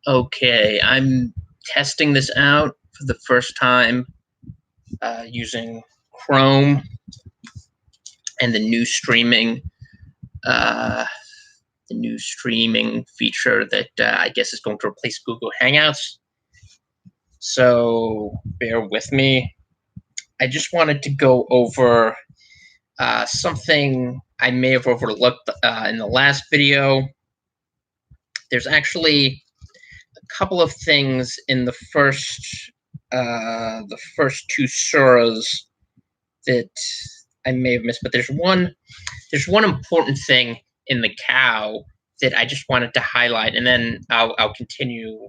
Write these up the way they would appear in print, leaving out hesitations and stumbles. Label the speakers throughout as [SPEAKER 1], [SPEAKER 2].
[SPEAKER 1] Okay, I'm testing this out for the first time using Chrome and uh, the new streaming feature that I guess is going to replace Google Hangouts. So bear with me. I just wanted to go over something I may have overlooked in the last video. There's actually a couple of things in the first two surahs that I may have missed, but there's one important thing in the cow that I just wanted to highlight, and then I'll continue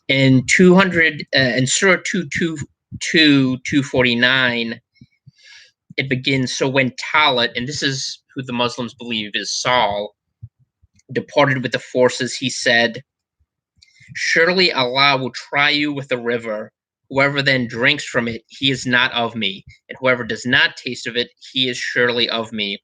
[SPEAKER 1] in 200 in Surah 249. It begins, so when Talat, and this is who the Muslims believe is Saul, departed with the forces, he said, "Surely Allah will try you with a river. Whoever then drinks from it, he is not of me, and whoever does not taste of it, he is surely of me.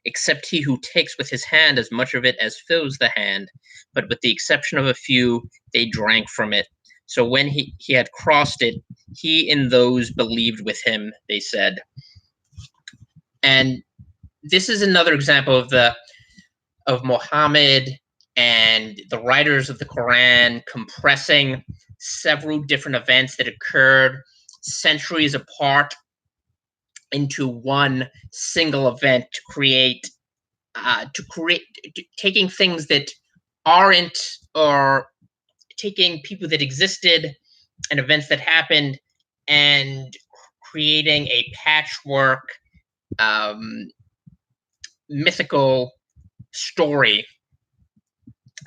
[SPEAKER 1] Except he who takes with his hand as much of it as fills the hand, but with the exception of a few, they drank from it. So when he had crossed it, he and those believed with him," they said. And this is another example of Muhammad and the writers of the Quran compressing several different events that occurred centuries apart into one single event to create taking things that aren't, or taking people that existed and events that happened, and creating a patchwork mythical story,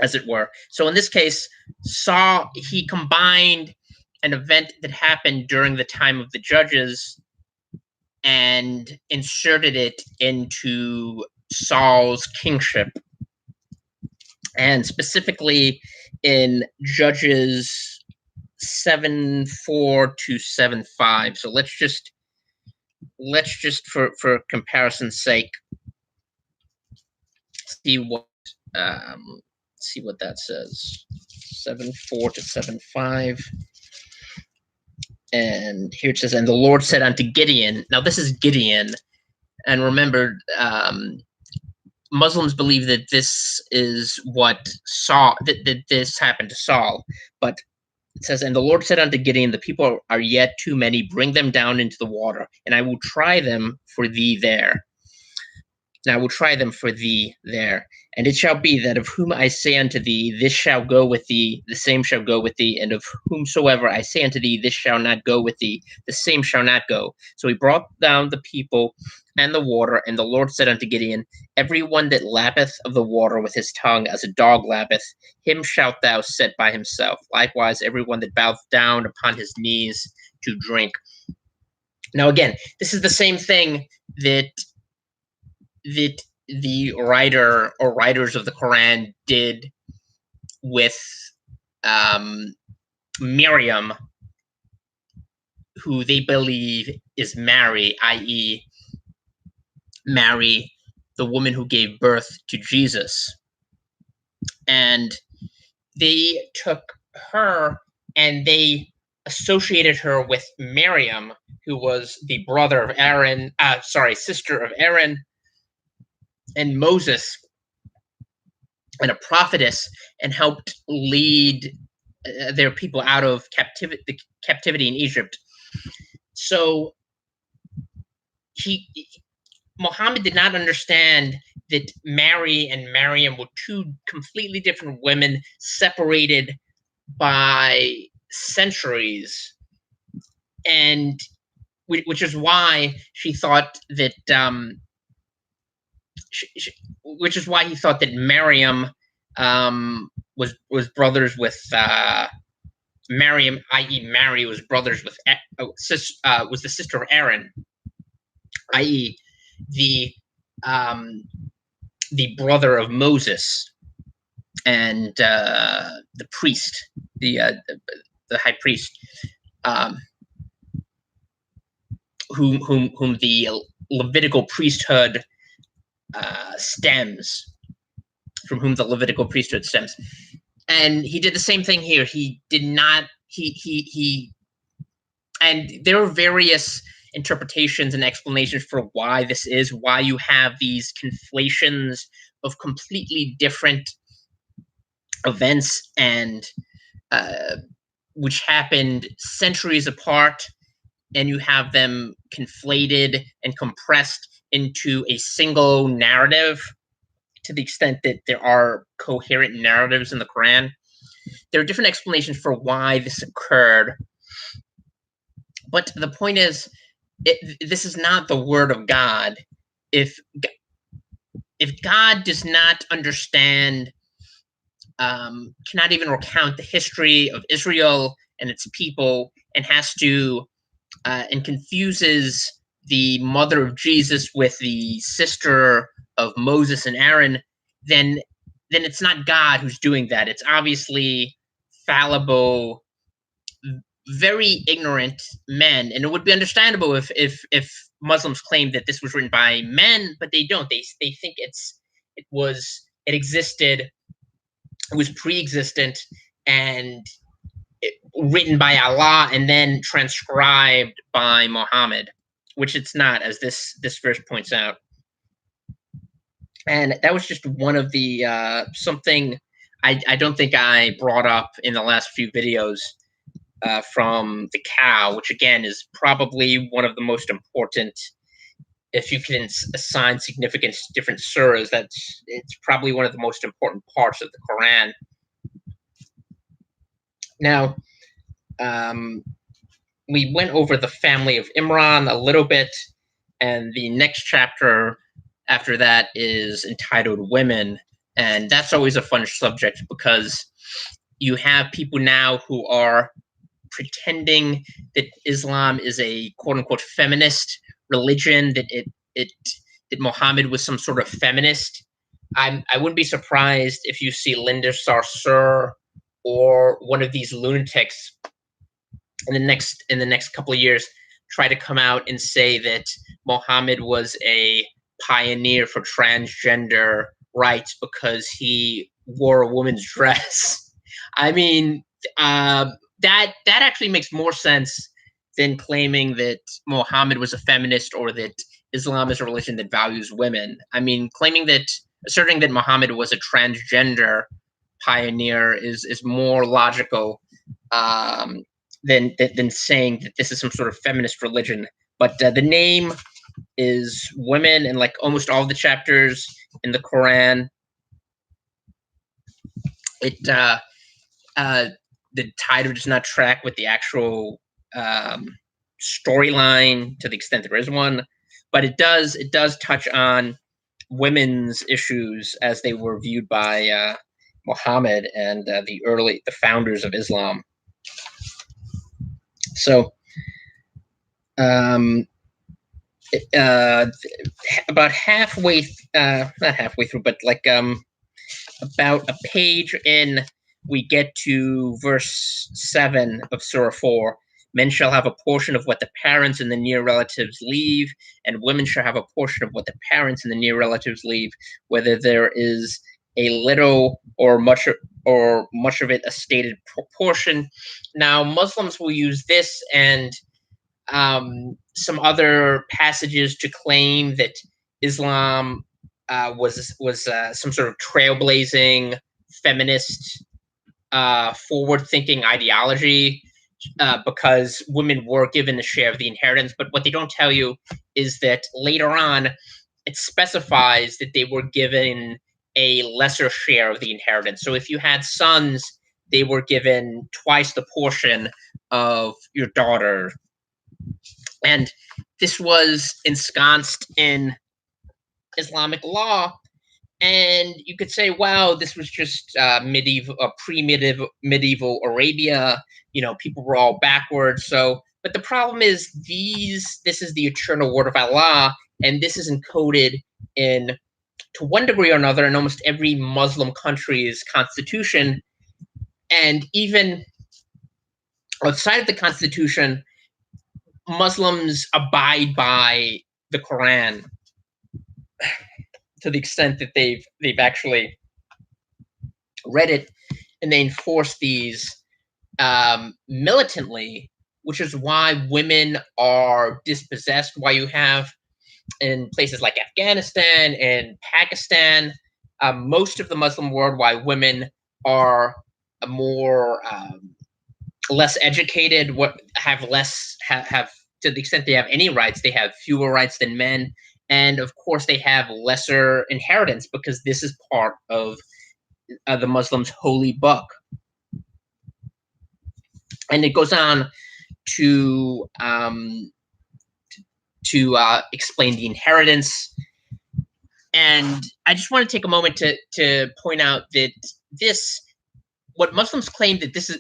[SPEAKER 1] as it were. So in this case, he combined an event that happened during the time of the judges and inserted it into Saul's kingship. And specifically in Judges 7:4 to 7:5. So let's just for comparison's sake see what that says. 7:4 to 7:5. And here it says, "And the Lord said unto Gideon," now this is Gideon, and remember, Muslims believe that this is what that this happened to Saul, but it says, "And the Lord said unto Gideon, the people are yet too many, bring them down into the water, and I will try them for thee there. And I will try them for thee there. And it shall be that of whom I say unto thee, this shall go with thee, the same shall go with thee. And of whomsoever I say unto thee, this shall not go with thee, the same shall not go." So he brought down the people and the water, and the Lord said unto Gideon, "Every one that lappeth of the water with his tongue as a dog lappeth, him shalt thou set by himself. Likewise, every one that boweth down upon his knees to drink." Now again, this is the same thing that the writer or writers of the Quran did with Miriam, who they believe is Mary, i.e., Mary, the woman who gave birth to Jesus. And they took her and they associated her with Miriam, who was the brother of Aaron, sister of Aaron and Moses, and a prophetess, and helped lead their people out of captivity in Egypt. So Muhammad did not understand that Mary and Maryam were two completely different women, separated by centuries, and which is why she thought that which is why he thought that Miriam was brothers with Miriam, i.e., Mary was brothers with was the sister of Aaron, i.e., the brother of Moses and the priest, the high priest, whom the Levitical priesthood stems. from whom the Levitical priesthood stems. And he did the same thing here. He did not, and there are various interpretations and explanations for why this is, why you have these conflations of completely different events and which happened centuries apart, and you have them conflated and compressed into a single narrative to the extent that there are coherent narratives in the Quran. There are different explanations for why this occurred, but the point is, this is not the word of God. If God does not understand, cannot even recount the history of Israel and its people, and has to and confuses the mother of Jesus with the sister of Moses and Aaron, then it's not God who's doing that. It's obviously fallible, very ignorant men, and it would be understandable if Muslims claim that this was written by men, but they don't. They think it existed, it was pre-existent, and written by Allah and then transcribed by Muhammad, which it's not, as this verse points out. And that was just one of the something I don't think I brought up in the last few videos from the cow, which again is probably one of the most important. If you can assign significance to different surahs, it's probably one of the most important parts of the Quran. Now, we went over the family of Imran a little bit, and the next chapter after that is entitled Women, and that's always a fun subject because you have people now who are pretending that Islam is a quote-unquote feminist religion, that that Muhammad was some sort of feminist. I wouldn't be surprised if you see Linda Sarsour or one of these lunatics in the next couple of years try to come out and say that Muhammad was a pioneer for transgender rights because he wore a woman's dress. I mean, that actually makes more sense than claiming that Muhammad was a feminist or that Islam is a religion that values women. I mean, asserting that Muhammad was a transgender pioneer is more logical than saying that this is some sort of feminist religion. But the name is Women, and like almost all the chapters in the Quran, the title does not track with the actual storyline to the extent there is one, but it does touch on women's issues as they were viewed by Muhammad and the founders of Islam. So, about halfway, not halfway through, but like about a page in, we get to verse 7 of Surah 4. Men shall have a portion of what the parents and the near relatives leave, and women shall have a portion of what the parents and the near relatives leave, whether there is a little or much of it a stated proportion. Now, Muslims will use this and some other passages to claim that Islam was some sort of trailblazing feminist forward-thinking ideology because women were given a share of the inheritance. But what they don't tell you is that later on, it specifies that they were given a lesser share of the inheritance. So if you had sons, they were given twice the portion of your daughter. And this was ensconced in Islamic law. And you could say, wow, this was just pre-medieval Arabia. You know, people were all backwards. So, but the problem is this is the eternal word of Allah, and this is encoded in, to one degree or another, in almost every Muslim country's constitution. And even outside of the constitution, Muslims abide by the Quran to the extent that they've actually read it, and they enforce these militantly, which is why women are dispossessed. Why you have in places like Afghanistan and Pakistan, most of the Muslim world, why women are more less educated, what have less have to the extent they have any rights, they have fewer rights than men, and of course they have lesser inheritance because this is part of the Muslims' holy book. And it goes on to explain the inheritance. And I just want to take a moment to point out that what Muslims claim that this is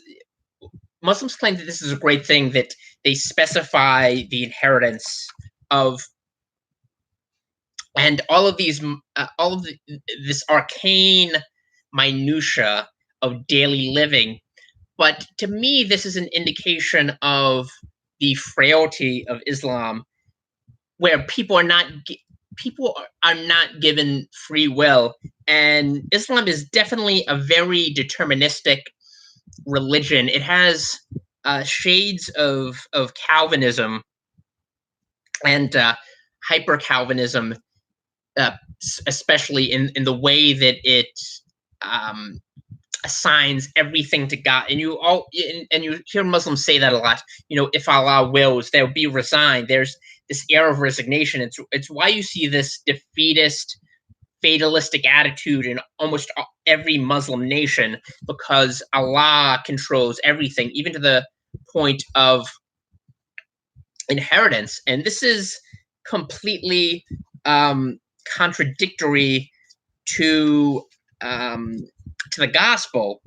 [SPEAKER 1] a great thing, that they specify the inheritance of, and all of this arcane minutia of daily living. But to me, this is an indication of the frailty of Islam, where people are not given free will, and Islam is definitely a very deterministic religion. It has shades of Calvinism and hyper Calvinism, especially in the way that it assigns everything to God. And you hear Muslims say that a lot. If Allah wills, they'll be resigned. There's this air of resignation. It's why you see this defeatist, fatalistic attitude in almost every Muslim nation, because Allah controls everything, even to the point of inheritance. And this is completely contradictory to the gospel.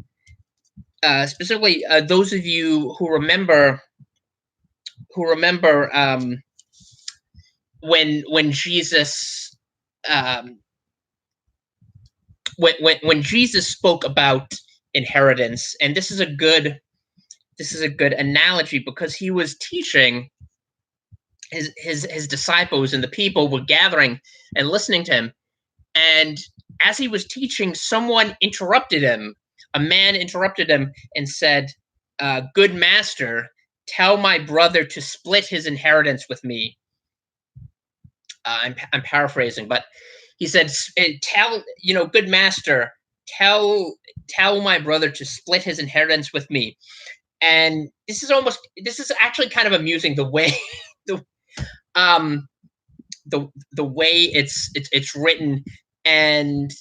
[SPEAKER 1] Specifically, those of you who remember when Jesus when Jesus spoke about inheritance, and this is a good analogy, because he was teaching his disciples, and the people were gathering and listening to him. And as he was teaching, someone interrupted him. A man interrupted him and said, "Good master, tell my brother to split his inheritance with me." I'm paraphrasing, but he said, "Good master, tell my brother to split his inheritance with me." And this is actually kind of amusing, the way the way it's written. And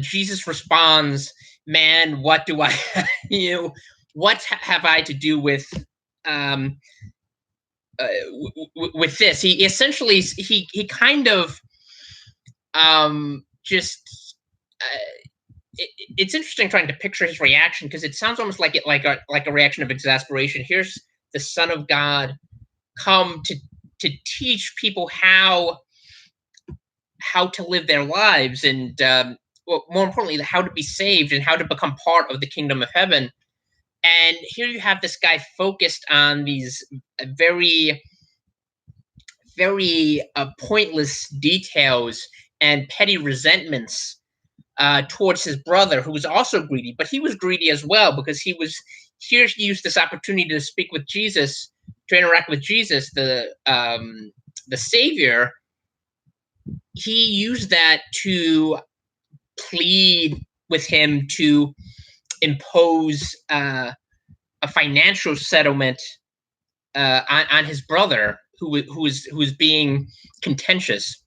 [SPEAKER 1] Jesus responds, "Man, what do I what have I to do with with this?" He essentially he kind of just it's interesting trying to picture his reaction, because it sounds almost like a reaction of exasperation. Here's the Son of God come to teach people how to live their lives, and more importantly, how to be saved and how to become part of the kingdom of heaven. And here you have this guy focused on these very, very pointless details and petty resentments towards his brother, who was also greedy. But he was greedy as well, because he used this opportunity to speak with Jesus, to interact with Jesus, the Savior. He used that to plead with him to impose a financial settlement on his brother, who was being contentious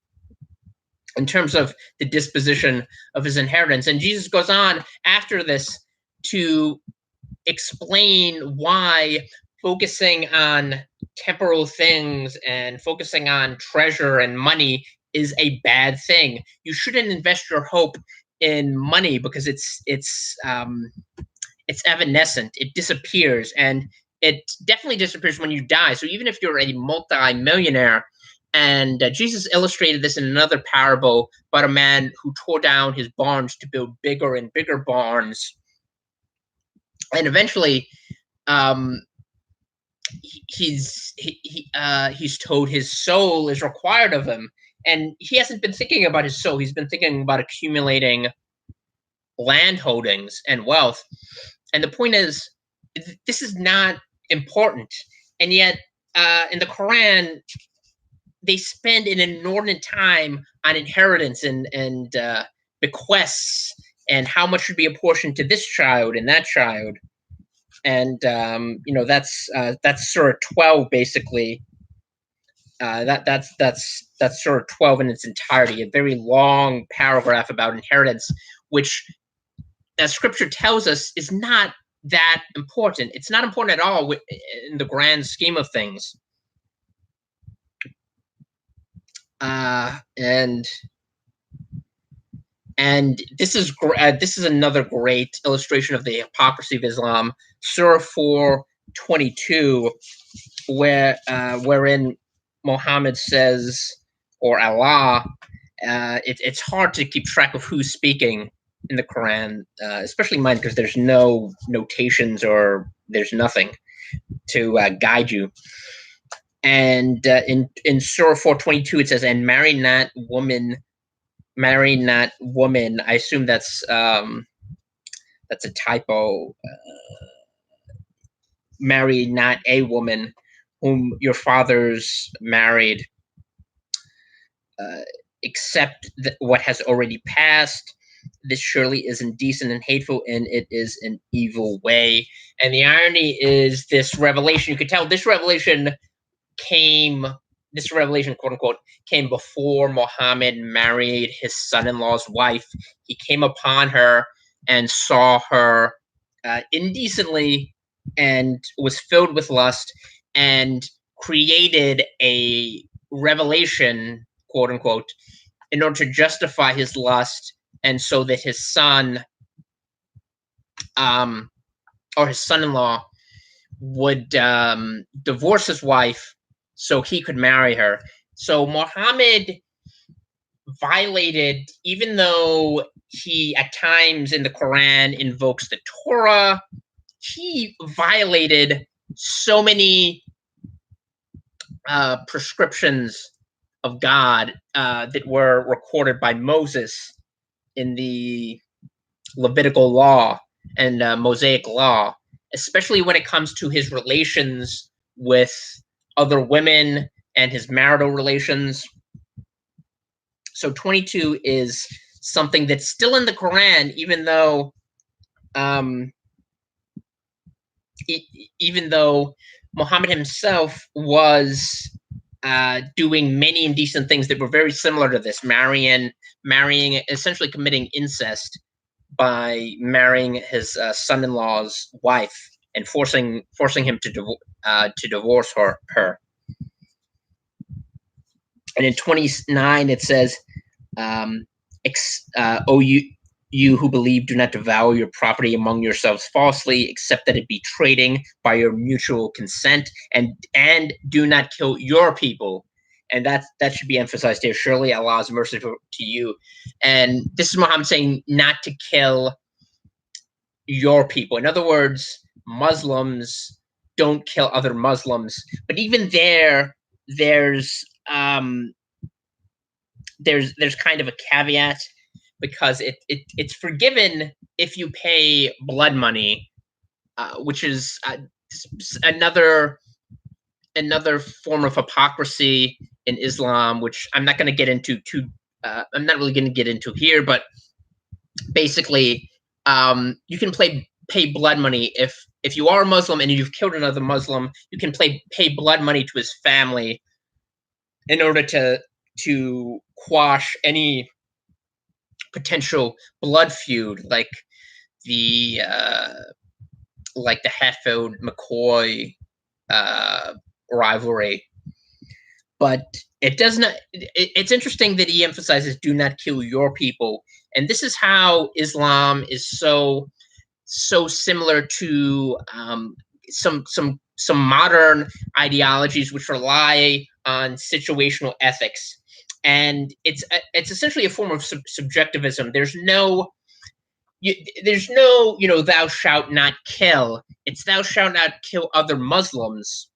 [SPEAKER 1] in terms of the disposition of his inheritance. And Jesus goes on after this to explain why focusing on temporal things and focusing on treasure and money is a bad thing. You shouldn't invest your hope in money, because it's evanescent. It disappears, and it definitely disappears when you die. So even if you're a multi-millionaire, and Jesus illustrated this in another parable about a man who tore down his barns to build bigger and bigger barns, and eventually he's told his soul is required of him. And he hasn't been thinking about his soul. He's been thinking about accumulating land holdings and wealth. And the point is, this is not important. And yet, in the Quran, they spend an inordinate time on inheritance and bequests and how much should be apportioned to this child and that child. And that's Surah 12 basically. That's Surah 12 in its entirety, a very long paragraph about inheritance, which, as Scripture tells us, is not that important. It's not important at all in the grand scheme of things. And this is another great illustration of the hypocrisy of Islam. Surah 4:22, wherein Muhammad says, or Allah, it's hard to keep track of who's speaking in the Quran, especially mine, because there's no notations or there's nothing to guide you. And in Surah 4:22, it says, "And marry not woman." I assume that's a typo. Marry not a woman whom your fathers married, except what has already passed. This surely is indecent and hateful, and it is an evil way. And the irony is, this revelation, you could tell this revelation, quote unquote, came before Muhammad married his son-in-law's wife. He came upon her and saw her indecently and was filled with lust and created a revelation, quote unquote, in order to justify his lust, and so that his son or his son-in-law would divorce his wife so he could marry her. So Muhammad violated, even though he at times in the Quran invokes the Torah, he violated so many prescriptions of God that were recorded by Moses in the Levitical law and Mosaic law, especially when it comes to his relations with other women and his marital relations. So 22 is something that's still in the Quran, even though Muhammad himself was doing many indecent things that were very similar to this, marrying, essentially committing incest by marrying his son-in-law's wife and forcing him to divorce her. And in 29 it says, "O you who believe, do not devour your property among yourselves falsely, except that it be trading by your mutual consent, and do not kill your people." And that should be emphasized here. Surely Allah is merciful to you. And this is Muhammad saying not to kill your people. In other words, Muslims don't kill other Muslims. But even there's kind of a caveat, because it's forgiven if you pay blood money, which is another form of hypocrisy in Islam, which I'm not going to get into I'm not really going to get into here, but basically, you can pay blood money if you are a Muslim and you've killed another Muslim. You can pay blood money to his family in order to quash any potential blood feud, like the Hatfield-McCoy rivalry. But it does not. It's interesting that he emphasizes "do not kill your people," and this is how Islam is so similar to some modern ideologies which rely on situational ethics. And it's essentially a form of subjectivism. There's no thou shalt not kill. It's thou shalt not kill other Muslims,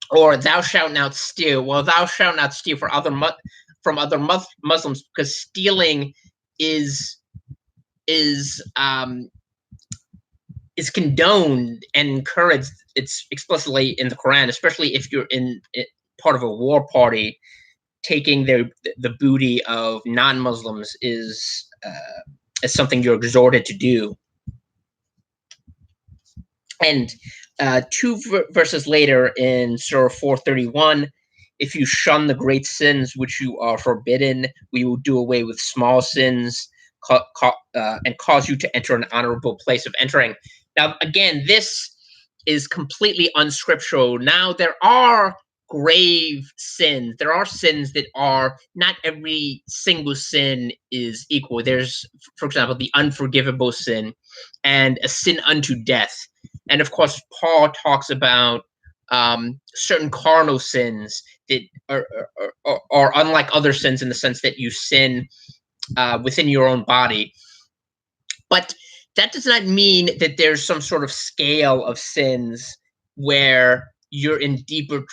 [SPEAKER 1] or thou shalt not steal. Well, thou shalt not steal from other Muslims, because stealing is is condoned and encouraged. It's explicitly in the Quran, especially if you're in part of a war party. Taking the booty of non-Muslims is something you're exhorted to do. And two verses later in Surah 431, if you shun the great sins which you are forbidden, we will do away with small sins and cause you to enter an honorable place of entering. Now, again, this is completely unscriptural. Now, there are grave sins. There are sins that are not every single sin is equal. There's, for example, the unforgivable sin and a sin unto death. And of course, Paul talks about certain carnal sins that are unlike other sins in the sense that you sin within your own body. But that does not mean that there's some sort of scale of sins where you're in deeper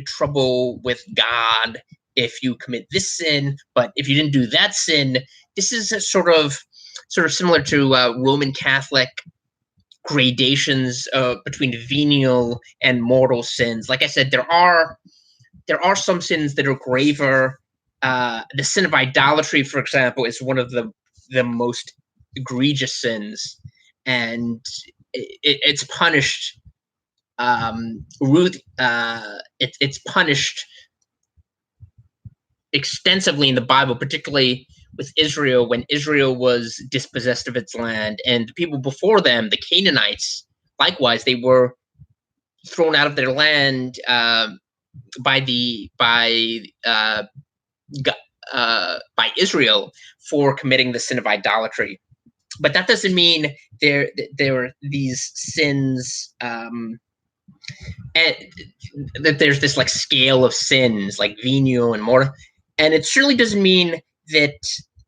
[SPEAKER 1] trouble with God if you commit this sin, but if you didn't do that sin. This is a sort of similar to Roman Catholic gradations between venial and mortal sins. Like I said, there are some sins that are graver. The sin of idolatry, for example, is one of the most egregious sins, and it's punished. It's punished extensively in the Bible, particularly with Israel, when Israel was dispossessed of its land, and the people before them, the Canaanites, likewise, they were thrown out of their land by Israel for committing the sin of idolatry. But that doesn't mean there are these sins, and that there's this like scale of sins, like venial and mortal. And it surely doesn't mean that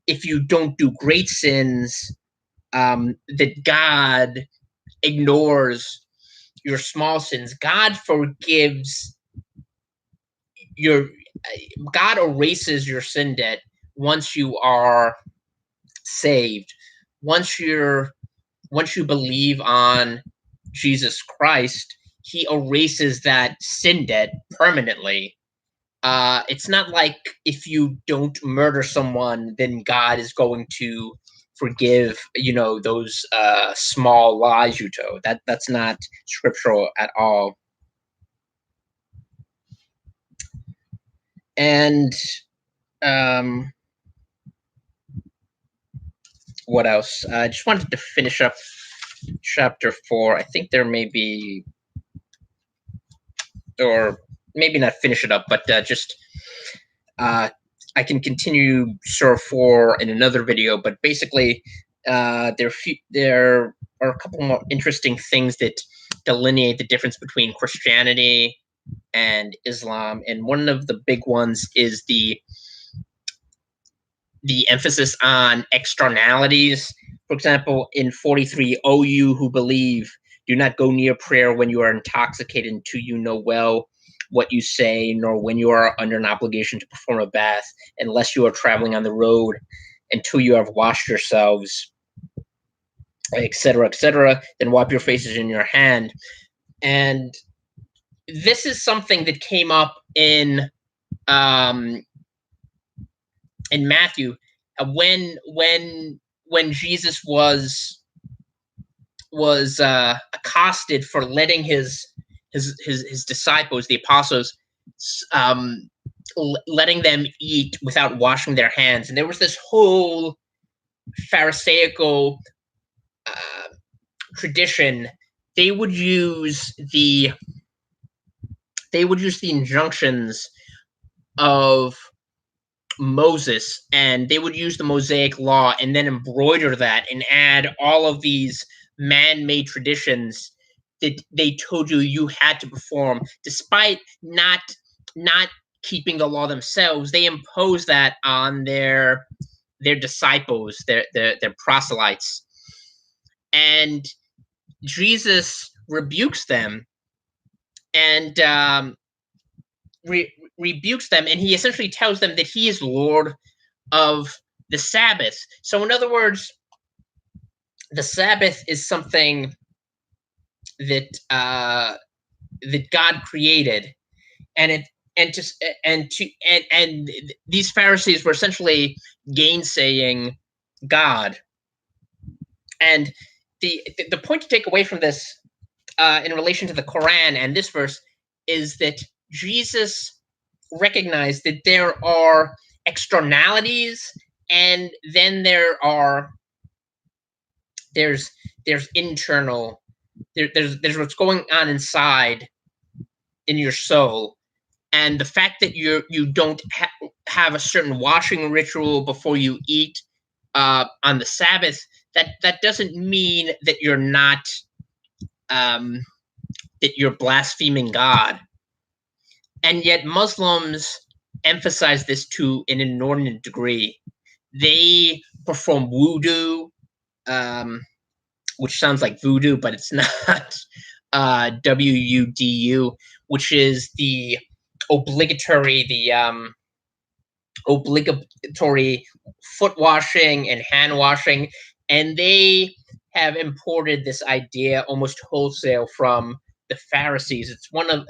[SPEAKER 1] if you don't do great sins, that God ignores your small sins. God erases your sin debt once you are saved. Once you believe on Jesus Christ, he erases that sin debt permanently. It's not like if you don't murder someone, then God is going to forgive, those small lies you told. That's not scriptural at all. And what else? I just wanted to finish up chapter 4. I think there may be, or maybe not finish it up, but just I can continue Surah 4 in another video. But basically, there are a couple more interesting things that delineate the difference between Christianity and Islam, and one of the big ones is the emphasis on externalities. For example, in 43, "O you who believe, do not go near prayer when you are intoxicated until you know well what you say, nor when you are under an obligation to perform a bath, unless you are traveling on the road, until you have washed yourselves, etc., etc. Then wipe your faces in your hand." And this is something that came up in Matthew, when Jesus was accosted for letting his disciples, the apostles, letting them eat without washing their hands. And there was this whole Pharisaical tradition. They would use the injunctions of Moses, and they would use the Mosaic law and then embroider that and add all of these man-made traditions that they told you had to perform, despite not keeping the law themselves. They imposed that on their disciples, their proselytes, and Jesus rebukes them and rebukes them, and he essentially tells them that he is Lord of the Sabbath. So in other words, the Sabbath is something that that God created, and it and just and these Pharisees were essentially gainsaying God. And the point to take away from this, in relation to the Quran and this verse, is that Jesus recognized that there are externalities, and then there's internal, there's what's going on inside in your soul. And the fact that you don't have a certain washing ritual before you eat on the Sabbath, that doesn't mean that you're not um, that you're blaspheming God. And yet Muslims emphasize this to an inordinate degree. They perform wudu, um, which sounds like voodoo, but it's not. WUDU, which is the obligatory the obligatory foot washing and hand washing, and they have imported this idea almost wholesale from the Pharisees. It's one of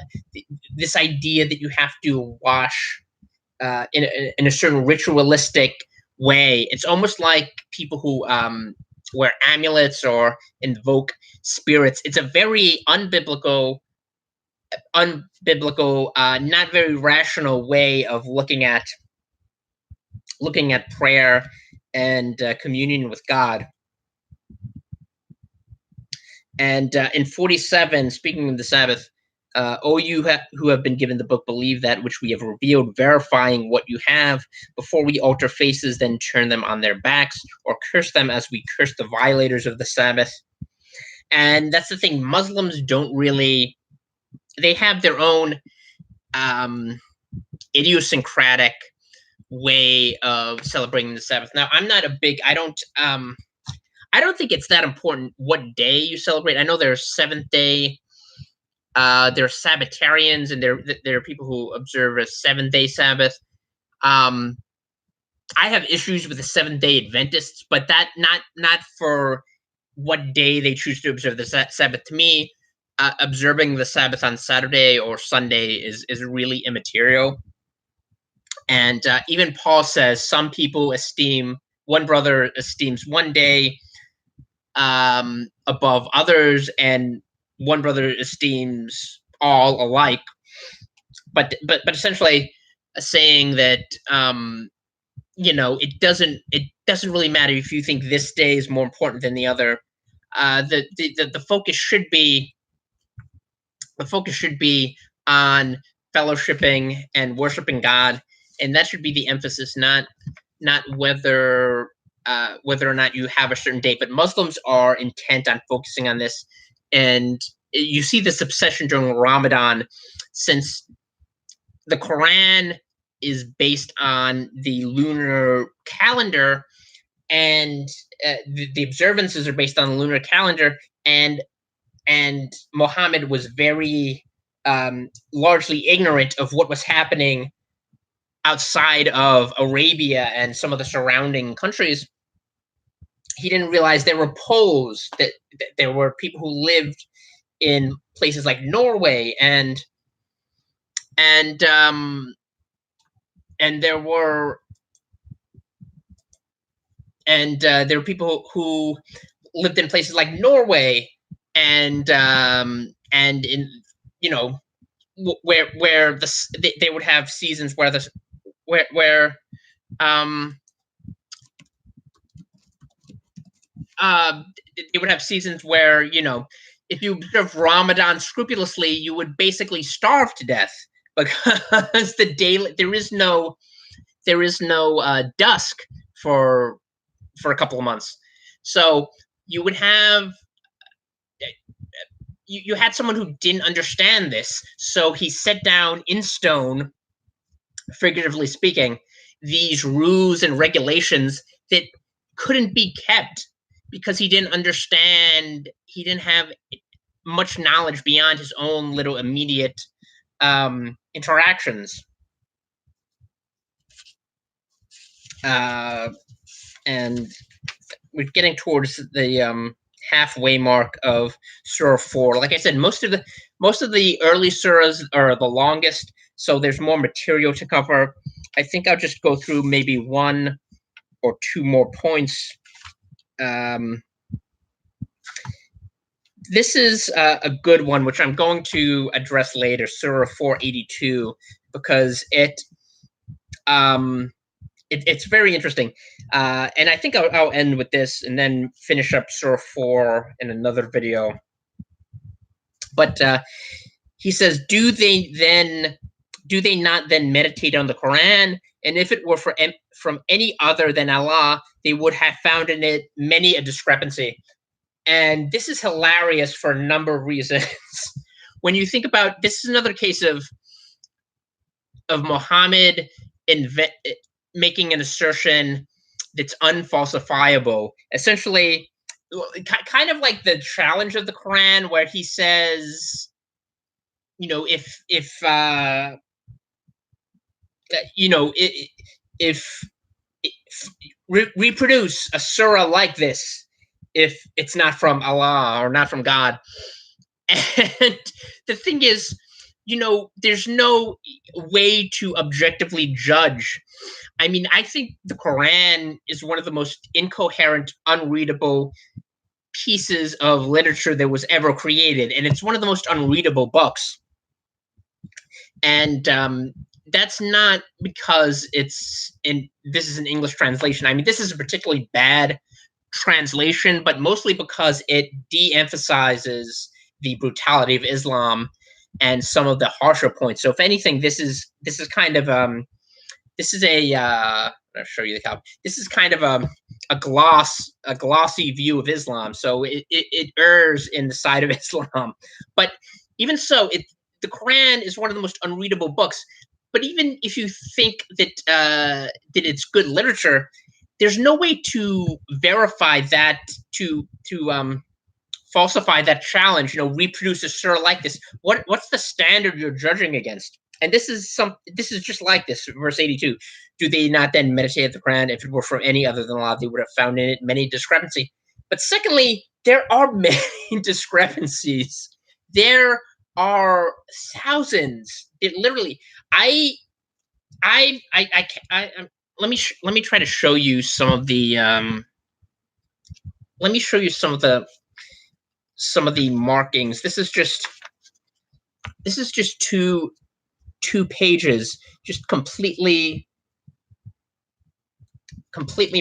[SPEAKER 1] this idea that you have to wash in a certain ritualistic way. It's almost like people who wear amulets or invoke spirits. It's a very unbiblical, not very rational way of looking at prayer and communion with God. And in 47, speaking of the Sabbath, O you who have been given the book, believe that which we have revealed, verifying what you have, before we alter faces, then turn them on their backs, or curse them as we curse the violators of the Sabbath. And that's the thing. Muslims don't really, they have their own idiosyncratic way of celebrating the Sabbath. Now, I'm not a big, I don't think it's that important what day you celebrate. I know there's Seventh Day, there are Sabbatarians, and there are people who observe a 7-day Sabbath. I have issues with the Seventh Day Adventists, but that not for what day they choose to observe the Sabbath. To me, observing the Sabbath on Saturday or Sunday is really immaterial. And even Paul says some people one brother esteems one day above others, and one brother esteems all alike. But essentially saying that it doesn't really matter if you think this day is more important than the other. The focus should be on fellowshipping and worshiping God, and that should be the emphasis, not whether or not you have a certain date. But Muslims are intent on focusing on this, and you see this obsession during Ramadan, since the Quran is based on the lunar calendar, and the observances are based on the lunar calendar, and Muhammad was very largely ignorant of what was happening outside of Arabia and some of the surrounding countries. He didn't realize there were Poles, that there were people who lived in places like Norway, and there were people who lived in places like Norway, and in where they would have seasons where they would have seasons where, if you observe Ramadan scrupulously, you would basically starve to death, because there is no dusk for a couple of months. So you would have you had someone who didn't understand this, so he set down in stone, figuratively speaking, these rules and regulations that couldn't be kept, because he didn't understand. He didn't have much knowledge beyond his own little immediate interactions. And we're getting towards the halfway mark of Surah 4. Like I said, most of the early surahs are the longest, so there's more material to cover. I think I'll just go through maybe one or two more points. This is a good one, which I'm going to address later, Surah 482, because it's very interesting. And I think I'll end with this and then finish up Surah 4 in another video. But he says, do they not then meditate on the Quran? And if it were from any other than Allah, they would have found in it many a discrepancy. And this is hilarious for a number of reasons. When you think about, this is another case of Muhammad making an assertion that's unfalsifiable. Essentially, kind of like the challenge of the Quran, where he says, if reproduce a surah like this, if it's not from Allah or not from God. And the thing is, there's no way to objectively judge. I mean, I think the Quran is one of the most incoherent, unreadable pieces of literature that was ever created, and it's one of the most unreadable books. And that's not because this is an English translation. I mean, this is a particularly bad translation, but mostly because it de-emphasizes the brutality of Islam and some of the harsher points. So if anything, this is kind of I'll show you the copy. This is kind of a glossy view of Islam. So it errs in the side of Islam. But even so, the Quran is one of the most unreadable books. But even if you think that it's good literature, there's no way to verify that, to falsify that challenge. Reproduce a surah like this. What's the standard you're judging against? And this is just like this, verse 82. Do they not then meditate the Quran? If it were from any other than Allah, they would have found in it many discrepancies. But secondly, there are many discrepancies. There are thousands. It literally, let me try to show you some of the markings. This is just two pages, just completely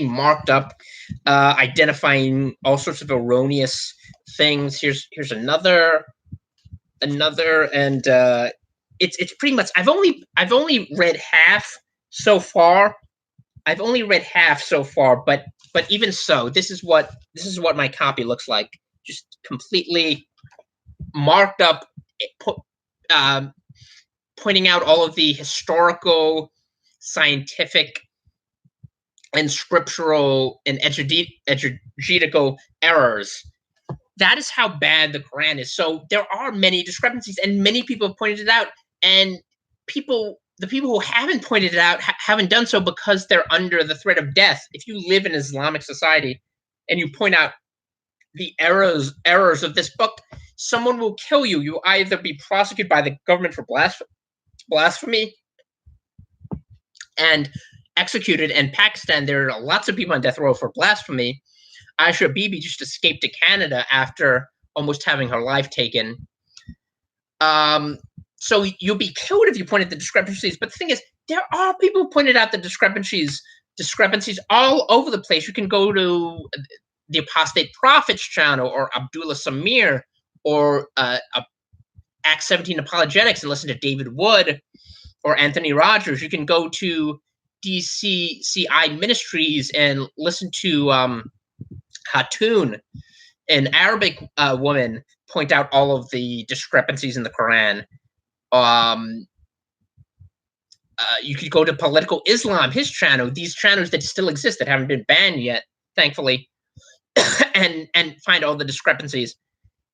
[SPEAKER 1] marked up, identifying all sorts of erroneous things. Here's another, and it's pretty much. I've only read half so far. But even so, this is what my copy looks like. Just completely marked up, pointing out all of the historical, scientific, and scriptural and exegetical errors. That is how bad the Quran is. So there are many discrepancies, and many people have pointed it out. And the people who haven't pointed it out haven't done so because they're under the threat of death. If you live in Islamic society and you point out the errors of this book, someone will kill you. You'll either be prosecuted by the government for blasphemy and executed. In Pakistan, there are lots of people on death row for blasphemy. Aisha Bibi just escaped to Canada after almost having her life taken. So you'll be killed if you point at the discrepancies. But the thing is, there are people who pointed out the discrepancies all over the place. You can go to the Apostate Prophet's channel, or Abdullah Samir, or Act 17 Apologetics, and listen to David Wood or Anthony Rogers. You can go to DCCI Ministries and listen to Hatun, an Arabic woman, point out all of the discrepancies in the Quran. You could go to Political Islam, his channel, these channels that still exist that haven't been banned yet, thankfully, and find all the discrepancies.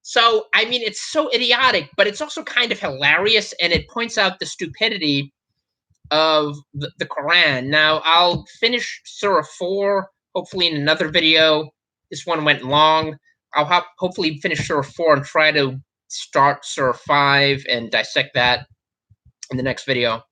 [SPEAKER 1] So, I mean, it's so idiotic, but it's also kind of hilarious, and it points out the stupidity of the Quran. Now, I'll finish Surah 4, hopefully in another video, this one went long. I'll hopefully finish Surah 4 and try to start Surah 5 and dissect that in the next video.